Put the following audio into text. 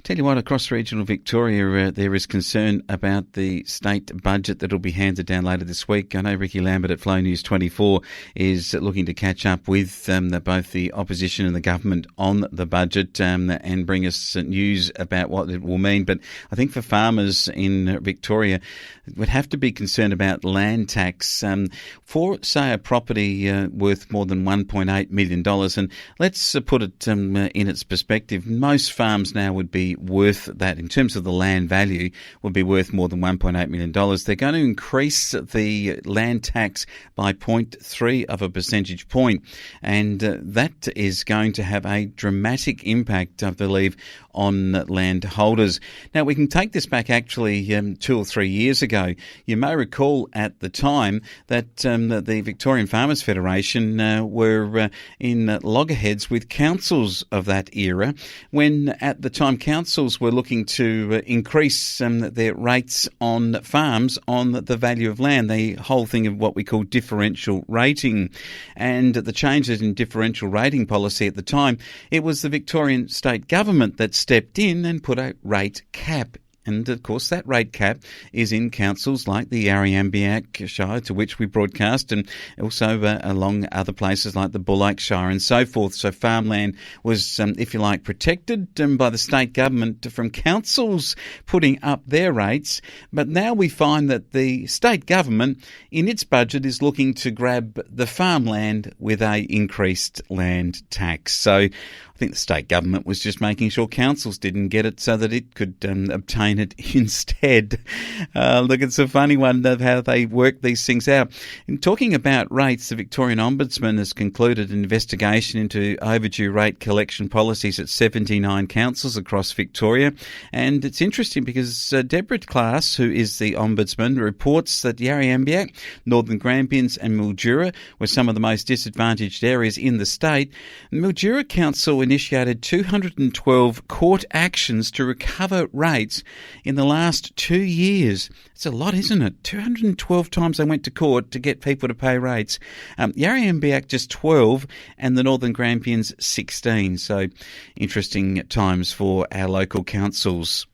Tell you what, across regional Victoria, there is concern about the state budget that will be handed down later this week. I know Ricky Lambert at Flow News 24 is looking to catch up with both the opposition and the government on the budget and bring us news about what it will mean. But I think for farmers in Victoria, would have to be concerned about land tax for, say, a property worth more than $1.8 million. And let's put it in its perspective. Most farms now would be worth that, in terms of the land value, would be worth more than $1.8 million. They're going to increase the land tax by 0.3 of a percentage point. And that is going to have a dramatic impact, I believe, on landholders. Now, we can take this back actually 2 or 3 years ago. You may recall at the time that the Victorian Farmers Federation were in loggerheads with councils of that era, when at the time councils were looking to increase their rates on farms on the value of land, the whole thing of what we call differential rating. And the changes in differential rating policy at the time, it was the Victorian state government that stepped in and put a rate cap. And, of course, that rate cap is in councils like the Yarriambiack Shire, to which we broadcast, and also along other places like the Bullock Shire and so forth. So farmland was, if you like, protected by the state government from councils putting up their rates. But now we find that the state government, in its budget, is looking to grab the farmland with a increased land tax. So I think the state government was just making sure councils didn't get it so that it could obtain it instead. Look, it's a funny one of how they work these things out. In talking about rates, the Victorian Ombudsman has concluded an investigation into overdue rate collection policies at 79 councils across Victoria. And it's interesting because Deborah Class, who is the Ombudsman, reports that Yarriambiack, Northern Grampians and Mildura were some of the most disadvantaged areas in the state. Mildura Council initiated 212 court actions to recover rates in the last 2 years. It's a lot, isn't it? 212 times they went to court to get people to pay rates. Yarriambiack just 12 and the Northern Grampians 16. So interesting times for our local councils.